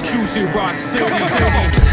QC Rock City.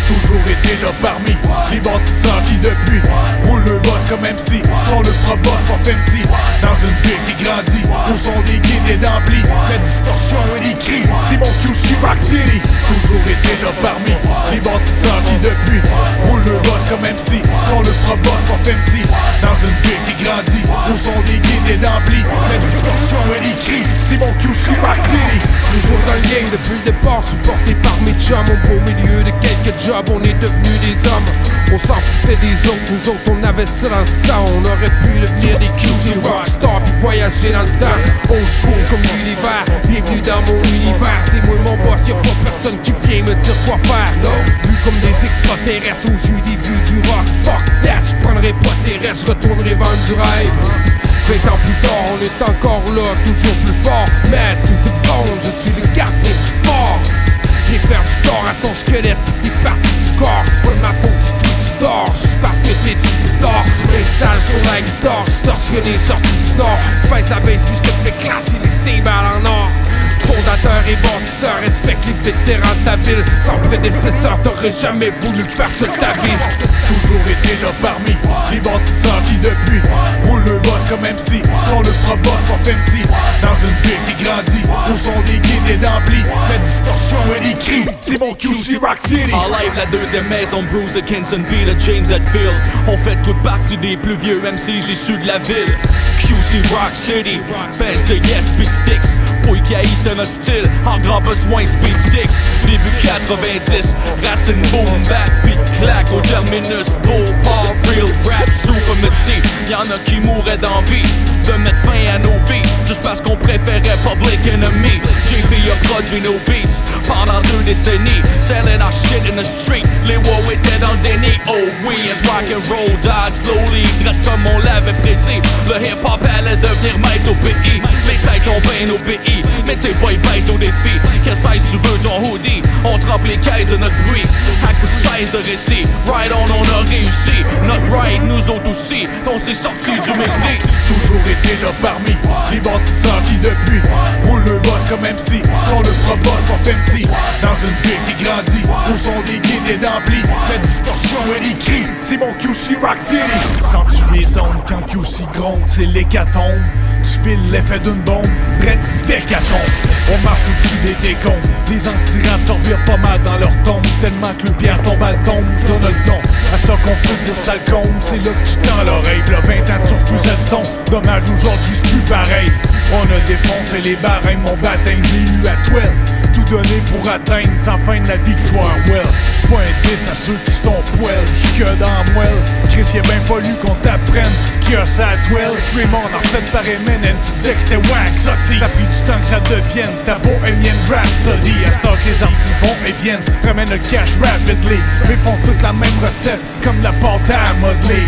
Toujours été là parmi les bâtisseurs qui depuis roulent le boss comme MC, sont le pro-boss pas fancy. Dans une ville qui grandit, où sont des guides et d'amplis, la distorsion et les cris, c'est mon QC Rock City. Toujours été là parmi les bâtisseurs qui depuis roulent le boss comme MC, sont le pro-boss pas fancy. Dans une ville qui grandit, où sont des guides et d'amplis, la distorsion et les cris, c'est mon QC Rock City. Toujours dans le game depuis le départ, supporté par mes chums. Au beau milieu de quelques jobs, on est devenus des hommes. On s'en foutait des autres, nous autres on avait ça dans le sang. On aurait pu devenir des QC rockstars puis voyager dans le temps. Old school comme l'univers, bienvenue dans mon univers. C'est moi mon boss, y'a pas personne qui vient me dire quoi faire. Vu comme des extraterrestres aux yeux des vues du rock. Fuck that, j'prendrai pas tes restes, j'retournerai vendre du rêve. 20 ans plus tard, on est encore là, toujours plus fort. Mais tout est bon, je suis le gardien du fort. Viens faire du tort à ton squelette, toutes tes parties du corps. C'est pas de ma faute si toi tu dors, juste parce que t'es tu dors. Les salles sur la guitare, distorsionné sorti du nord. J'pèse la baisse puis j'te fais clasher les cymbales en or. Fondateur et bâtisseur, respecte les vétérans de ta ville. Sans prédécesseur, t'aurais jamais voulu faire ça de ta vie. Toujours été là parmi les bâtisseurs qui depuis roulent le boss comme MC, sont le pro-boss pas fancy. Dans une ville qui grandit, où sont des guides et d'amplis, la distorsion et les cris, c'est mon QC Rock City. En live, la deuxième maison, Bruce Dickinson, V de James Hetfield. On fait toute partie des plus vieux MCs issus de la ville. QC Rock City, fans de Yes Beat Sticks. Pour qui haïssent notre style, en grand besoin Speed Sticks. Début 90, racine boom, back, beat clack au terminus, beau, pop, real rap, supremacy. Y'en a qui mourraient d'envie de mettre fin à nos vies, juste parce qu'on préférait Public Enemy. JP a produit nos beats pendant 2 décennies, selling our shit in the street. Les wows étaient dans le déni. Oh oui, as rock and roll died slowly, drette comme on l'avait prédit. Le hip hop allait devenir maître au pays. Les têtes ont bien obéi, mais t'es pas bête au défi. Quelle size tu veux ton hoodie? On trempe les caisses de notre bruit à coup de 16 de récit. Ride on a réussi. Notre ride, nous autres aussi. On s'est sorti du mépris. Toujours été là parmi les bâtisseurs qui depuis roulent le boss comme MC, sont le pro-boss pas fancy. Dans une ville qui grandit, où sont des guides et d'amplis, la distorsion et les cris, c'est mon QC Rock City. Sans tuer zone quand QC gronde, c'est l'hécatombe. Tu files l'effet d'une bombe, drette d'hécatombe. On marche au-dessus des décombres, les anti-rap survivent pas mal dans leur tombe. Tellement que le pierre tombe à tombe, j'donne le don. À ce qu'on peut dire ça le comble, c'est là que tu tends l'oreille. V'là 20 ans tu refusais le son, dommage aujourd'hui c'est plus pareil. On a défoncé les barèmes, mon baptême j'ai eu à 12. Tout donné pour atteindre sans fin de la victoire. Well, c'est pas un diss à ceux qui sont poêles, j'suis que dans moelle. Chris, y'a bien fallu qu'on t'apprenne ce qu'il y a ça à 12. Draymond en refait par Eminem, tu disais que c'était wack, ça t'sais. Ça a pris du temps que ça devienne ta bohémienne rhapsody. À ce temps que les artistes vont et viennent, ramènent le cash rapidly, mais font toute la même recette, comme la pâte à modeler.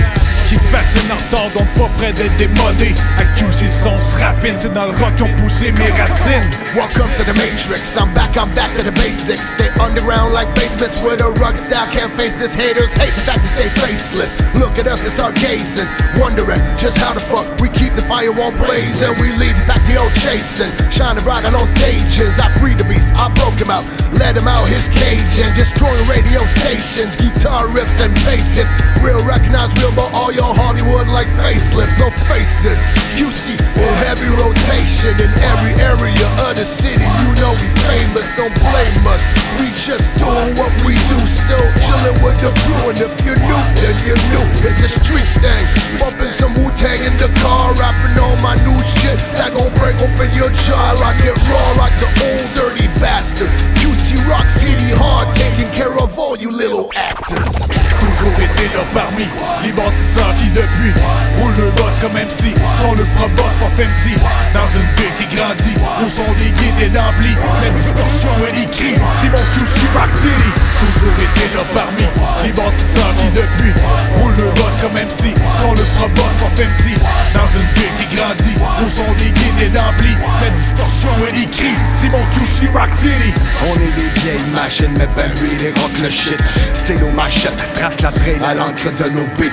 Qui te fascine en retard, donc pas près d'être démodé. À QC son se raffine, c'est dans le rock qu'ont poussé mes racines. Welcome to the Matrix, I'm back to the basics. Stay underground like basements with a rug style. Can't face this, haters hate the fact that stay faceless. Look at us and start gazing, wondering just how the fuck we keep the firewall blazing. We lead back the old chasing, shining bright on all stages. I freed the beast, I broke him out, let him out his cage and destroying radio stations, guitar riffs and bass hits. Real recognize real, but all your Hollywood like facelifts. So face this, QC in heavy rotation in every area of the city. You know we famous, don't blame us. We just doing what we do, still chilling with the crew. And if you're new, then you're new. It's a street thing. Bumping some Wu-Tang in the car, rapping on my new shit. That gon' break open your jaw like it raw, like the old dirty bastard. QC Rock City hard, taking care of all you little actors. Toujours été là parmi les bâtisseurs qui depuis roulent le boss comme MC, sont le pro-boss pas fancy. Dans une ville qui grandit, où sont des guides et d'amplis, la distorsion et les cris, c'est mon QC Rock City. Toujours été là parmi les bâtisseurs qui depuis roulent le boss comme MC, sont le pro-boss pas fancy. Dans une ville qui grandit, où sont des guides et d'amplis, la distorsion et les cris, c'est mon QC Rock City. On est des vieilles machines, mais ben lui les rock le shit. Stylo machette, trace la traîne à l'encre de nos bigs.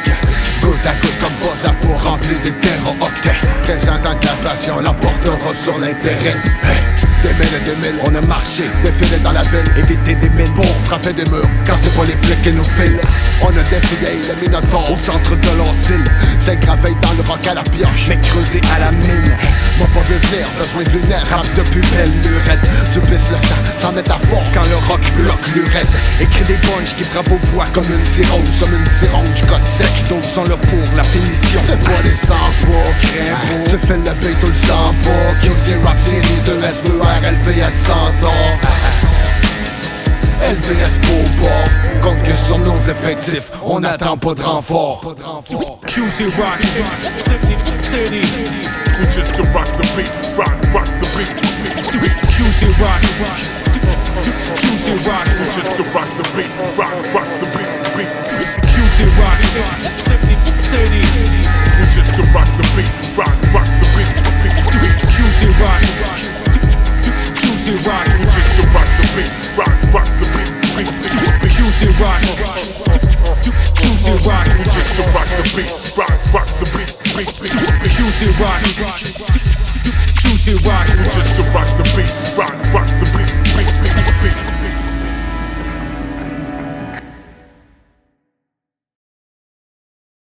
Goutte à goutte comme Bozza pour remplir des terres octets. représente que la passion l'emportera sur l'intérêt. Des milles, on a marché, défilé dans la ville, éviter des mines pour frapper des murs, quand c'est pas les flics qui nous filent. On a défilé le Minotaure au centre de l'asile, c'est gravé dans le roc à la pioche, mais creusé à la mine. M'a pas vu venir, besoin de lunettes, rap de plus belle lurette. Tu pisses le sang, sans métaphore, quand le rock bloque l'urette. Écris des punches qui frappent aux voix comme une cirrhose, code sec, d'autres sont là pour la finition. Fais pas des sans-pas, crains. Tu fais le beat, tout le sang pas. QC Rock City de SVR, LVS Centaure. LVS Beauport, compte que sur nos effectifs, on n'attend pas de renfort. QC Rock City. We just to rock the beat, rock the beat. QC Rock. QC Rock. We just to rock the beat, rock the beat. QC Rock City. We just to rock the beat, rock the beat. QC Rock. QC Rock. We just to rock the beat, rock the beat. QC Rock. QC Rock. We just to rock the beat, rock the beat. QC Rock. QC Rock. We just to rock the